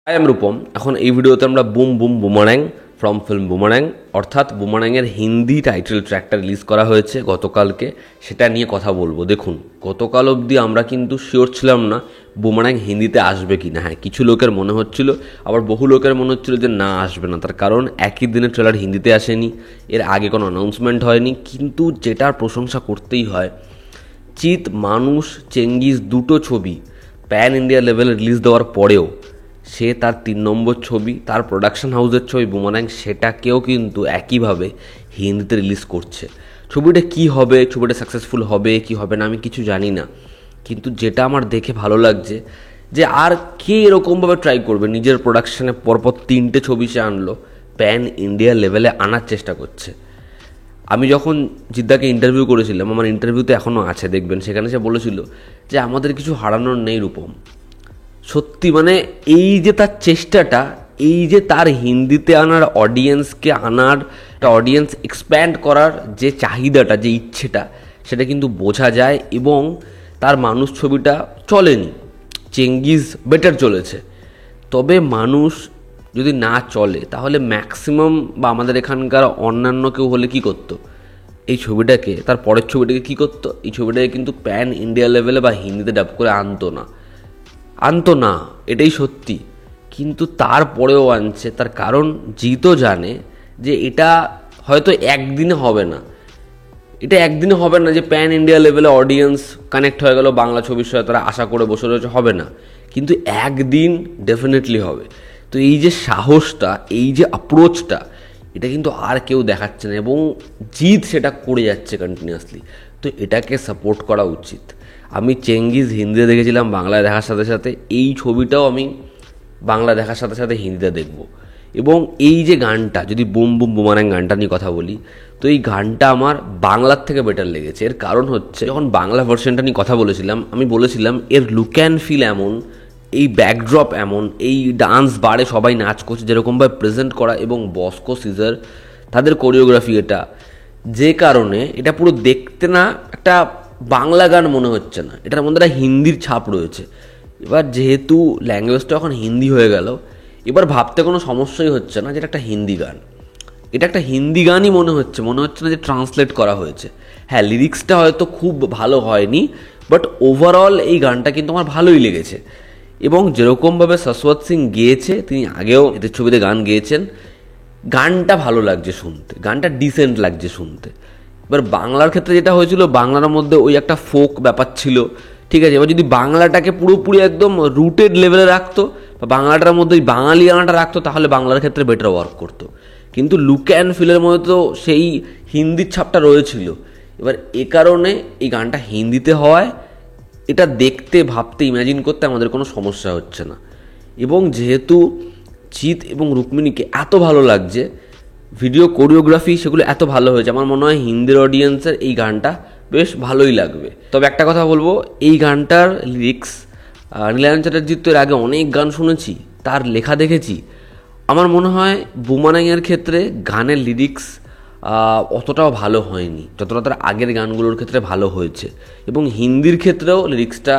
High আমি রূপম। এখন এই ভিডিওতে আমরা বুম বুম বুমারাং ফ্রম ফিল্ম বুমারাং অর্থাৎ বুমারাংয়ের হিন্দি টাইটেল ট্র্যাকটা রিলিজ করা হয়েছে গতকালকে, সেটা নিয়ে কথা বলবো। দেখুন, গতকাল অবধি আমরা কিন্তু শিওর ছিলাম না বুমারাং হিন্দিতে আসবে কি না। হ্যাঁ, কিছু লোকের মনে হচ্ছিল, আবার বহু লোকের মনে হচ্ছিল যে না, আসবে না। তার কারণ একই দিনে ট্রেলার হিন্দিতে আসেনি, এর আগে কোনো অ্যানাউন্সমেন্ট হয়নি। কিন্তু যেটার প্রশংসা করতেই হয়, চিত, মানুষ, চেঙ্গিস দুটো ছবি প্যান ইন্ডিয়া লেভেলে রিলিজ দেওয়ার পরেও সে তার 3 নম্বর ছবি, তার প্রোডাকশন হাউসের ছবি বুমারাং, সেটাকেও কিন্তু একইভাবে হিন্দিতে রিলিজ করছে। ছবিটা কি হবে, ছবিটা সাকসেসফুল হবে কি হবে না আমি কিছু জানি না, কিন্তু যেটা আমার দেখে ভালো লাগছে যে আর কে এরকমভাবে ট্রাই করবে। নিজের প্রোডাকশানে পরপর 3টে ছবি সে আনলো, প্যান ইন্ডিয়া লেভেলে আনার চেষ্টা করছে। আমি যখন জিদ্দাকে ইন্টারভিউ করেছিলাম, আমার ইন্টারভিউতে এখনও আছে, দেখবেন, সেখানে সে বলেছিল যে আমাদের কিছু হারানোর নেই রূপম। সত্যি, মানে এই যে তার চেষ্টাটা, এই যে তার হিন্দিতে আনার অডিয়েন্সকে আনার, অডিয়েন্স এক্সপ্যান্ড করার যে চাহিদাটা, যে ইচ্ছেটা, সেটা কিন্তু বোঝা যায়। এবং তার মানুষ ছবিটা চলেনি, চেঙ্গিস বেটার চলেছে। তবে মানুষ যদি না চলে তাহলে ম্যাক্সিমাম বা আমাদের এখানকার অন্যান্য কেউ হলে কি করতো, এই ছবিটাকে, তার পরের ছবিটাকে কি করতো, এই ছবিটাকে কিন্তু প্যান ইন্ডিয়া লেভেলে বা হিন্দিতে ডাব করে আনতো না, এটাই সত্যি। কিন্তু তারপরেও আনছে, তার কারণ জিতও জানে যে এটা হয়তো একদিনে হবে না। এটা একদিনে হবে না যে প্যান ইন্ডিয়া লেভেলে অডিয়েন্স কানেক্ট হয়ে গেল বাংলা ছবির সাথে, তারা আশা করে বসে রয়েছে, হবে না। কিন্তু একদিন ডেফিনেটলি হবে। তো এই যে সাহসটা, এই যে অ্যাপ্রোচটা, এটা কিন্তু আর কেউ দেখাচ্ছে না, এবং জিত সেটা করে যাচ্ছে কন্টিনিউয়াসলি। তো এটাকে সাপোর্ট করা উচিত। আমি চেঙ্গিস হিন্দিতে দেখেছিলাম বাংলায় দেখার সাথে সাথে, এই ছবিটাও আমি বাংলা দেখার সাথে সাথে হিন্দিতে দেখব। এবং এই যে গানটা, যদি বুম বুম বুমারাং গানটা নিয়ে কথা বলি, তো এই গানটা আমার বাংলার থেকে বেটার লেগেছে। এর কারণ হচ্ছে, যখন বাংলা ভার্সনটা নিয়ে কথা বলেছিলাম, আমি বলেছিলাম এর লুক অ্যান্ড ফিল এমন, এই ব্যাকড্রপ এমন, এই ডান্স বারে সবাই নাচ করছে যেরকমভাবে প্রেজেন্ট করা, এবং বস্কো সিজার তাদের কোরিওগ্রাফি, এটা যে কারণে এটা পুরো দেখতে না একটা বাংলা গান মনে হচ্ছে না, এটার মধ্যে একটা হিন্দির ছাপ রয়েছে। এবার যেহেতু ল্যাঙ্গুয়েজটা এখন হিন্দি হয়ে গেল, এবার ভাবতে কোনো সমস্যাই হচ্ছে না যে এটা একটা হিন্দি গান। এটা একটা হিন্দি গানই মনে হচ্ছে না যে ট্রান্সলেট করা হয়েছে। হ্যাঁ, লিরিক্সটা হয়তো খুব ভালো হয়নি, বাট ওভারঅল এই গানটা কিন্তু আমার ভালোই লেগেছে। এবং যেরকমভাবে শাশ্বত সিং গেয়েছে, তিনি আগেও এদের ছবিতে গান গেয়েছেন, গানটা ভালো লাগছে শুনতে, গানটা ডিসেন্ট লাগছে শুনতে। এবার বাংলার ক্ষেত্রে যেটা হয়েছিল, বাংলার মধ্যে ওই একটা ফোক ব্যাপার ছিল, ঠিক আছে। এবার যদি বাংলাটাকে পুরোপুরি একদম রুটেড লেভেলে রাখতো, বা বাংলাটার মধ্যে ওই বাঙালি গানটা রাখতো, তাহলে বাংলার ক্ষেত্রে বেটার ওয়ার্ক করতো। কিন্তু লুক অ্যান্ড ফিলের মধ্যে তো সেই হিন্দির ছাপটা রয়েছিল। এবার এ কারণে এই গানটা হিন্দিতে হওয়ায় এটা দেখতে, ভাবতে, ইমাজিন করতে আমাদের কোনো সমস্যা হচ্ছে না। এবং যেহেতু জিৎ এবং রুক্মিণীকে এত ভালো লাগছে, ভিডিও কোরিওগ্রাফি সেগুলো এত ভালো হয়েছে, আমার মনে হয় হিন্দির অডিয়েন্সের এই গানটা বেশ ভালোই লাগবে। তবে একটা কথা বলবো, এই গানটার লিরিক্স, নীলায়ন চ্যাটার্জির তো এর আগে অনেক গান শুনেছি, তার লেখা দেখেছি। আমার মনে হয় বুমারাংয়ের ক্ষেত্রে গানের লিরিক্স অতটাও ভালো হয়নি যতটা তার আগের গানগুলোর ক্ষেত্রে ভালো হয়েছে। এবং হিন্দির ক্ষেত্রেও লিরিক্সটা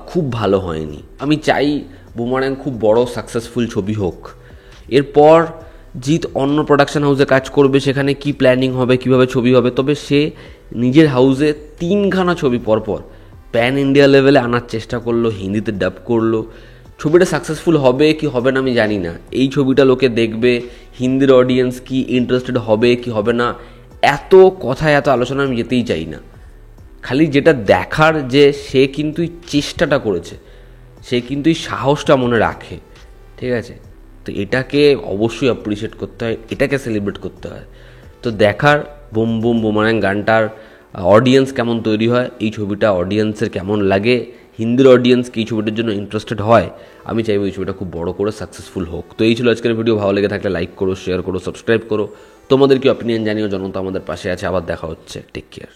খুব ভালো হয়নি। আমি চাই বুমারাং খুব বড় সাকসেসফুল ছবি হোক। এরপর জিৎ অন্য প্রোডাকশন হাউসে কাজ করবে, সেখানে কি প্ল্যানিং হবে, কিভাবে ছবি হবে। তবে সে নিজের হাউসে 3খানা ছবি পরপর প্যান ইন্ডিয়া লেভেলে আনার চেষ্টা করলো, হিন্দিতে ডাব করলো। ছবিটা সাকসেসফুল হবে কি হবে না আমি জানি না, এই ছবিটা লোকে দেখবে, হিন্দির অডিয়েন্স কি ইন্টারেস্টেড হবে কি হবে না, এত কথায় এত আলোচনা আমি যেতেই চাই না। খালি যেটা দেখার যে সে কিন্তু চেষ্টাটা করেছে, সে কিন্তু এই সাহসটা মনে রাখে, ঠিক আছে। তো এটাকে অবশ্যই অ্যাপ্রিসিয়েট করতে হয়, এটাকে সেলিব্রেট করতে হয়। তো দেখার বুম বুম বুমারাং গানটার অডিয়েন্স কেমন তৈরি হয়, এই ছবিটা অডিয়েন্সের কেমন লাগে, হিন্দির অডিয়েন্স কি এই ছবিটার জন্য ইন্টারেস্টেড হয়। আমি চাইবো এই ছবিটা খুব বড় করে সাকসেসফুল হোক। তো এই ছিল আজকের ভিডিও। ভালো লেগে থাকলে লাইক করো, শেয়ার করো, সাবস্ক্রাইব করো। তোমাদের কি অপিনিয়ন জানিও, জনতা আমাদের পাশে আছে। আবার দেখা হচ্ছে, টেক কেয়ার।